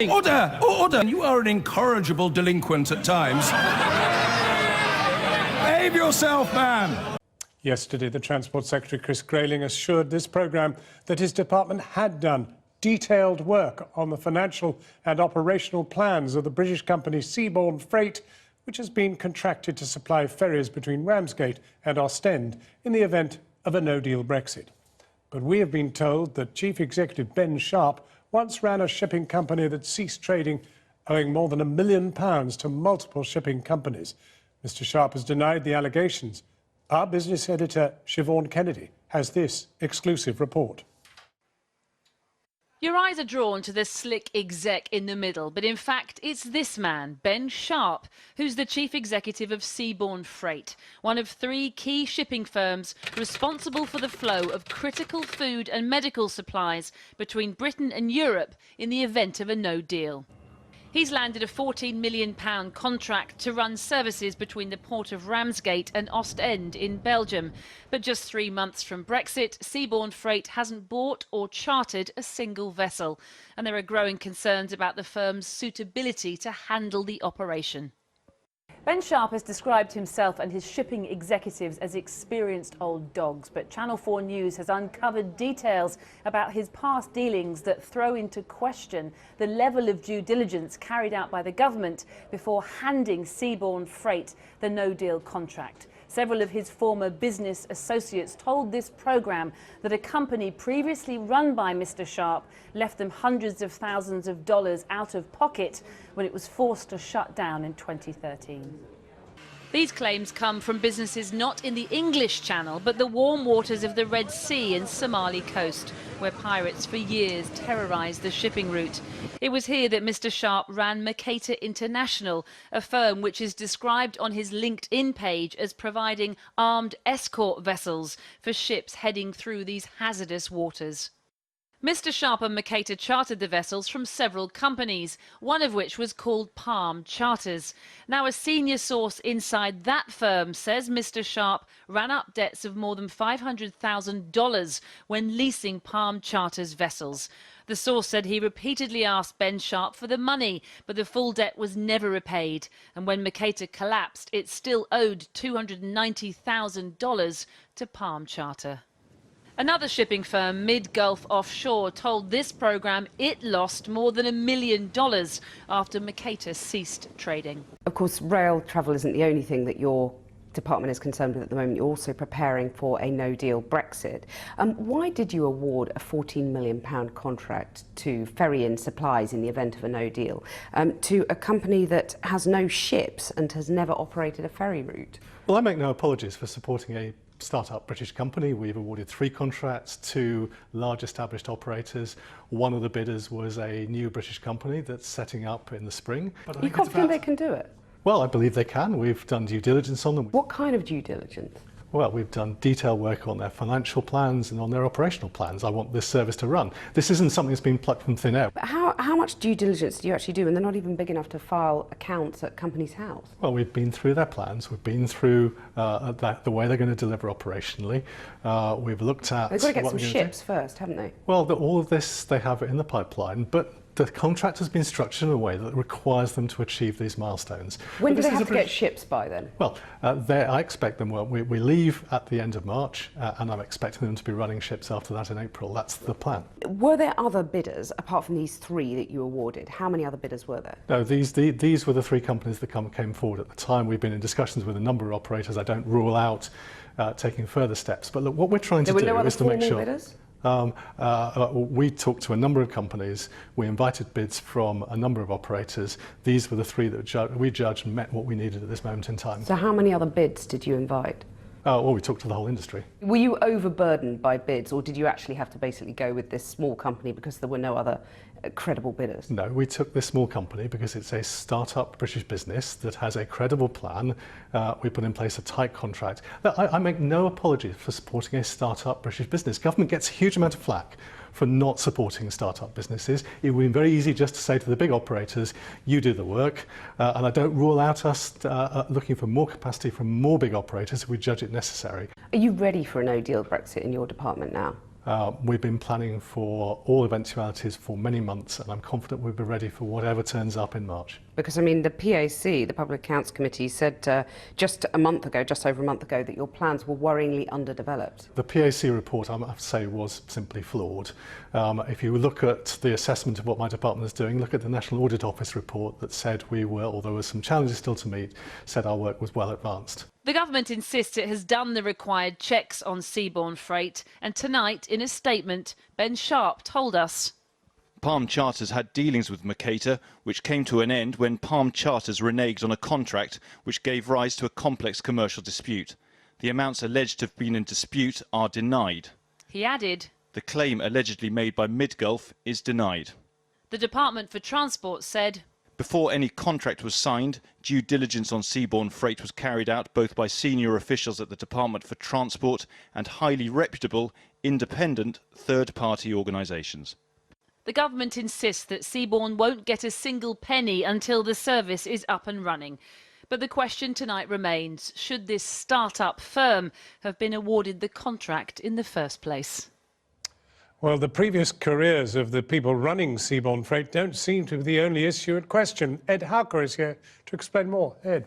Order! Order! You are an incorrigible delinquent at times. Behave yourself, man! Yesterday, the Transport Secretary, Chris Grayling, assured this programme that his department had done detailed work on the financial and operational plans of the British company Seaborne Freight, which has been contracted to supply ferries between Ramsgate and Ostend in the event of a no-deal Brexit. But we have been told that Chief Executive Ben Sharp once ran a shipping company that ceased trading, owing more than £1 million to multiple shipping companies. Mr Sharp has denied the allegations. Our business editor, Seaborne Kennedy, has this exclusive report. Your eyes are drawn to the slick exec in the middle, but in fact it's this man, Ben Sharp, who's the chief executive of Seaborne Freight, one of 3 key shipping firms responsible for the flow of critical food and medical supplies between Britain and Europe in the event of a no deal. He's landed a £14 million contract to run services between the port of Ramsgate and Ostend in Belgium. But just 3 months from Brexit, Seaborne Freight hasn't bought or chartered a single vessel. And there are growing concerns about the firm's suitability to handle the operation. Ben Sharp has described himself and his shipping executives as experienced old dogs, but Channel 4 News has uncovered details about his past dealings that throw into question the level of due diligence carried out by the government before handing Seaborne Freight the no-deal contract. Several of his former business associates told this programme that a company previously run by Mr Sharp left them hundreds of thousands of dollars out of pocket when it was forced to shut down in 2013. These claims come from businesses not in the English Channel, but the warm waters of the Red Sea and Somali coast, where pirates for years terrorised the shipping route. It was here that Mr Sharp ran Mercator International, a firm which is described on his LinkedIn page as providing armed escort vessels for ships heading through these hazardous waters. Mr Sharp and Mercator chartered the vessels from several companies, one of which was called Palm Charters. Now, a senior source inside that firm says Mr Sharp ran up debts of more than $500,000 when leasing Palm Charters vessels. The source said he repeatedly asked Ben Sharp for the money, but the full debt was never repaid. And when Mercator collapsed, it still owed $290,000 to Palm Charter. Another shipping firm, Mid-Gulf Offshore, told this programme it lost more than $1 million after Mercator ceased trading. Of course, rail travel isn't the only thing that your department is concerned with at the moment. You're also preparing for a no-deal Brexit. Why did you award a £14 million contract to ferry in supplies in the event of a no-deal to a company that has no ships and has never operated a ferry route? Well, I make no apologies for supporting a start-up British company. We've awarded 3 contracts to large established operators. One of the bidders was a new British company that's setting up in the spring. But Are you confident they can do it? Well, I believe they can. We've done due diligence on them. What kind of due diligence? Well, we've done detailed work on their financial plans and on their operational plans. I want this service to run. This isn't something that's been plucked from thin air. But how much due diligence do you actually do? And they're not even big enough to file accounts at Companies House. Well, we've been through their plans. We've been through the way they're going to deliver operationally. We've looked at... They've got to get some ships first, haven't they? Well, all of this they have in the pipeline, but the contract has been structured in a way that requires them to achieve these milestones. When do they have to get ships by then? Well, I expect them, we leave at the end of March and I'm expecting them to be running ships after that in April. That's the plan. Were there other bidders apart from these 3 that you awarded? How many other bidders were there? No, these were the 3 companies that came forward at the time. We've been in discussions with a number of operators. I don't rule out taking further steps. But look, what we're trying to do is to make sure... Bidders? We talked to a number of companies. We invited bids from a number of operators. These were the 3 that we judged met what we needed at this moment in time. So how many other bids did you invite? Well, we talked to the whole industry. Were you overburdened by bids, or did you actually have to basically go with this small company because there were no other credible bidders? No, we took this small company because it's a start-up British business that has a credible plan. We put in place a tight contract. I make no apology for supporting a start-up British business. Government gets a huge amount of flack for not supporting start-up businesses. It would be very easy just to say to the big operators, you do the work, and I don't rule out us looking for more capacity from more big operators if we judge it necessary. Are you ready for a no-deal Brexit in your department now? We've been planning for all eventualities for many months, and I'm confident we'll be ready for whatever turns up in March. Because, I mean, the PAC, the Public Accounts Committee, said just over a month ago, that your plans were worryingly underdeveloped. The PAC report, I must say, was simply flawed. If you look at the assessment of what my department is doing, look at the National Audit Office report that said we were, although there were some challenges still to meet, said our work was well advanced. The government insists it has done the required checks on Seaborne Freight, and tonight, in a statement, Ben Sharp told us. Palm Charters had dealings with Mercator, which came to an end when Palm Charters reneged on a contract which gave rise to a complex commercial dispute. The amounts alleged to have been in dispute are denied. He added, the claim allegedly made by Midgulf is denied. The Department for Transport said, before any contract was signed, due diligence on Seaborne Freight was carried out both by senior officials at the Department for Transport and highly reputable, independent, third-party organisations. The government insists that Seaborne won't get a single penny until the service is up and running. But the question tonight remains, should this start-up firm have been awarded the contract in the first place? Well, the previous careers of the people running Seaborne Freight don't seem to be the only issue at question. Ed Hauker is here to explain more. Ed.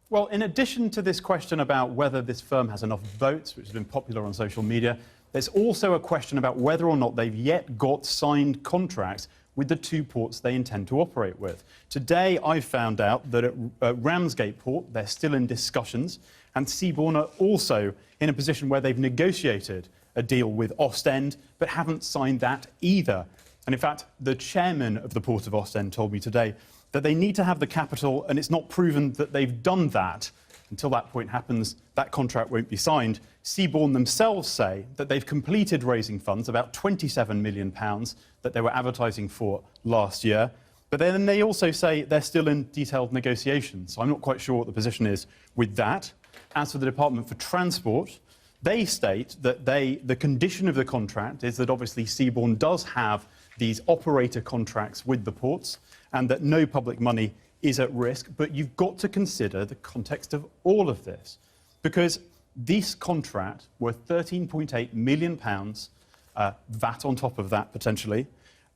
Well, in addition to this question about whether this firm has enough votes, which has been popular on social media, there's also a question about whether or not they've yet got signed contracts with the two ports they intend to operate with. Today, I found out that at Ramsgate Port, they're still in discussions, and Seaborne are also in a position where they've negotiated a deal with Ostend, but haven't signed that either. And in fact, the chairman of the Port of Ostend told me today that they need to have the capital, and it's not proven that they've done that. Until that point happens, that contract won't be signed. Seaborne themselves say that they've completed raising funds, about £27 million that they were advertising for last year. But then they also say they're still in detailed negotiations. So I'm not quite sure what the position is with that. As for the Department for Transport, they state that the condition of the contract is that obviously Seaborne does have these operator contracts with the ports and that no public money is at risk. But you've got to consider the context of all of this, because this contract, worth £13.8 million, VAT on top of that potentially,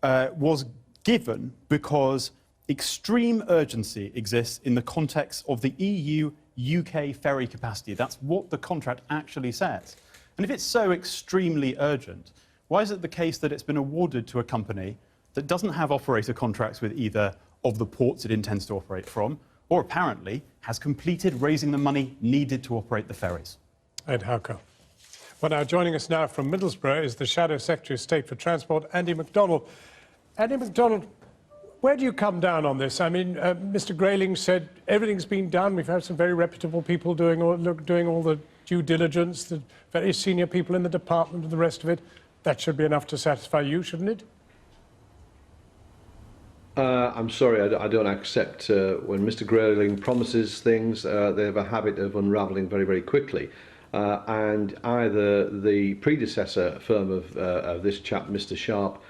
was given because extreme urgency exists in the context of the EU-UK ferry capacity. That's what the contract actually says. And if it's so extremely urgent, why is it the case that it's been awarded to a company that doesn't have operator contracts with either of the ports it intends to operate from, or apparently has completed raising the money needed to operate the ferries? Ed Hauker. Well, now joining us now from Middlesbrough is the Shadow Secretary of State for Transport, Andy MacDonald. Andy MacDonald, where do you come down on this? I mean, Mr. Grayling said everything's been done. We've had some very reputable people doing all the due diligence, the very senior people in the department and the rest of it. That should be enough to satisfy you, shouldn't it? I'm sorry, I don't accept when Mr. Grayling promises things, they have a habit of unravelling very, very quickly. And either the predecessor firm of this chap, Mr. Sharp,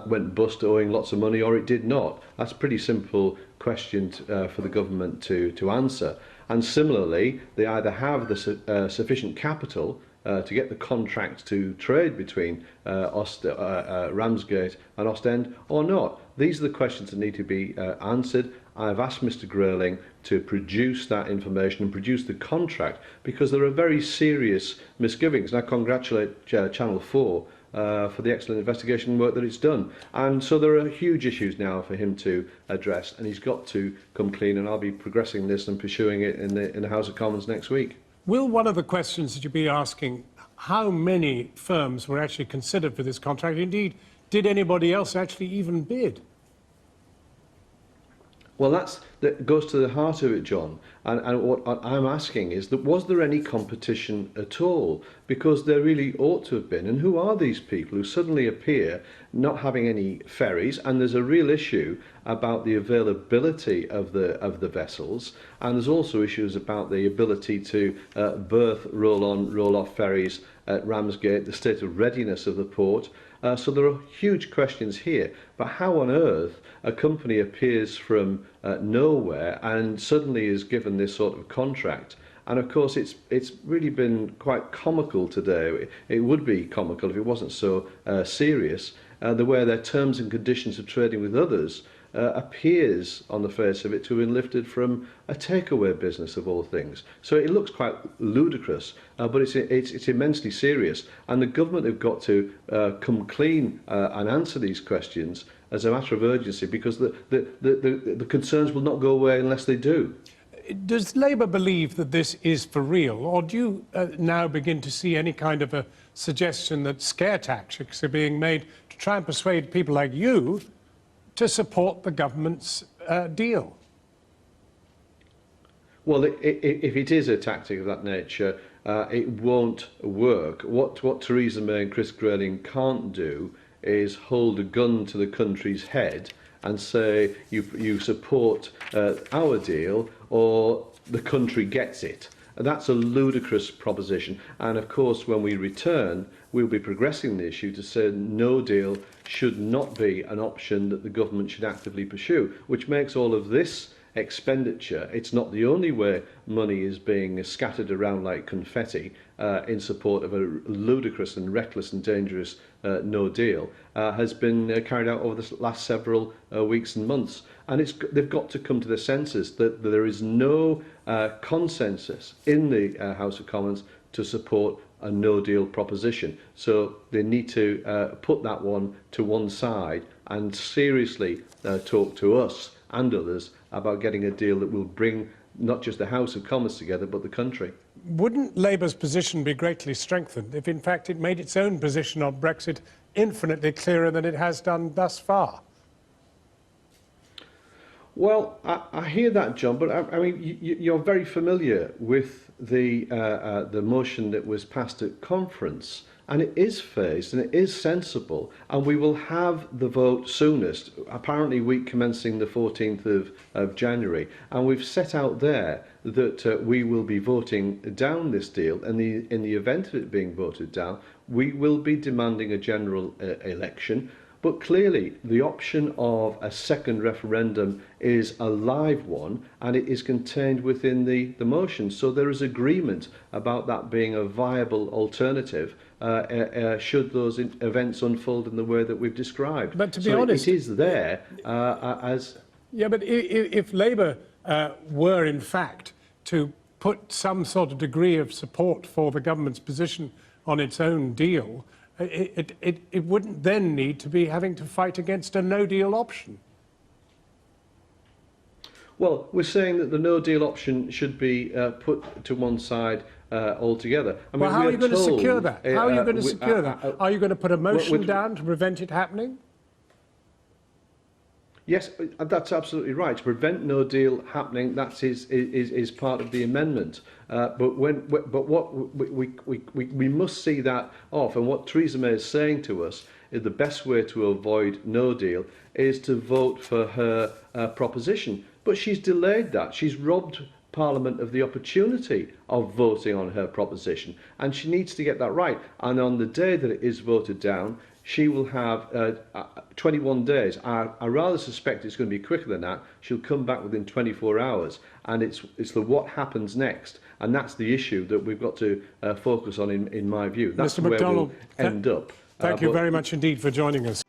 went bust owing lots of money, or it did not. That's a pretty simple question for the government to answer. And similarly, they either have the sufficient capital to get the contract to trade between Ramsgate and Ostend or not. These are the questions that need to be answered. I've asked Mr. Grayling to produce that information and produce the contract, because there are very serious misgivings. And I congratulate Channel 4 for the excellent investigation work that it's done. And so there are huge issues now for him to address, and he's got to come clean, and I'll be progressing this and pursuing it in the House of Commons next week. Will one of the questions that you'll be asking, how many firms were actually considered for this contract? Indeed, did anybody else actually even bid? Well, that goes to the heart of it, John. And what I'm asking is that was there any competition at all? Because there really ought to have been. And who are these people who suddenly appear not having any ferries? And there's a real issue about the availability of the vessels. And there's also issues about the ability to berth roll-on, roll-off ferries at Ramsgate, the state of readiness of the port. So there are huge questions here. But how on earth a company appears from nowhere and suddenly is given this sort of contract And of course, it's really been quite comical today. It would be comical if it wasn't so serious. The way their terms and conditions of trading with others appears on the face of it to have been lifted from a takeaway business of all things. So it looks quite ludicrous, but it's immensely serious. And the government have got to come clean and answer these questions as a matter of urgency, because the concerns will not go away unless they do. Does Labour believe that this is for real, or do you now begin to see any kind of a suggestion that scare tactics are being made to try and persuade people like you to support the government's deal? Well, if it is a tactic of that nature, it won't work. What Theresa May and Chris Grayling can't do is hold a gun to the country's head and say you support our deal or the country gets it. And that's a ludicrous proposition. And of course, when we return, we'll be progressing the issue to say no deal should not be an option that the government should actively pursue, which makes all of this expenditure, it's not the only way money is being scattered around like confetti in support of a ludicrous and reckless and dangerous no deal, has been carried out over the last several weeks and months. And they've got to come to their senses that there is no consensus in the House of Commons to support a no-deal proposition. So they need to put that one to one side and seriously talk to us and others about getting a deal that will bring not just the House of Commons together, but the country. Wouldn't Labour's position be greatly strengthened if, in fact, it made its own position on Brexit infinitely clearer than it has done thus far? Well, I hear that, John, but I mean, you're very familiar with the motion that was passed at conference, and it is phased and it is sensible, and we will have the vote soonest, apparently week commencing the 14th of January, and we've set out there that we will be voting down this deal, and in the event of it being voted down, we will be demanding a general election. But clearly, the option of a second referendum is a live one, and it is contained within the motion. So there is agreement about that being a viable alternative should those events unfold in the way that we've described. But to be honest, it is there as... Yeah, but if Labour were, in fact, to put some sort of degree of support for the government's position on its own deal, it wouldn't then need to be having to fight against a no-deal option. Well, we're saying that the no-deal option should be put to one side altogether. I mean, well, how are you going to secure that? How are you going to secure that? Are you going to put a motion down to prevent it happening? Yes, that's absolutely right. To prevent no deal happening, that is part of the amendment. But what we must see that off. And what Theresa May is saying to us is the best way to avoid no deal is to vote for her proposition. But she's delayed that. She's robbed Parliament of the opportunity of voting on her proposition, and she needs to get that right. And on the day that it is voted down, she will have 21 days. I rather suspect it's going to be quicker than that. She'll come back within 24 hours, and it's the what happens next, and that's the issue that we've got to focus on, in my view. That's Mr. where MacDonald, we'll end up. Thank you very much indeed for joining us.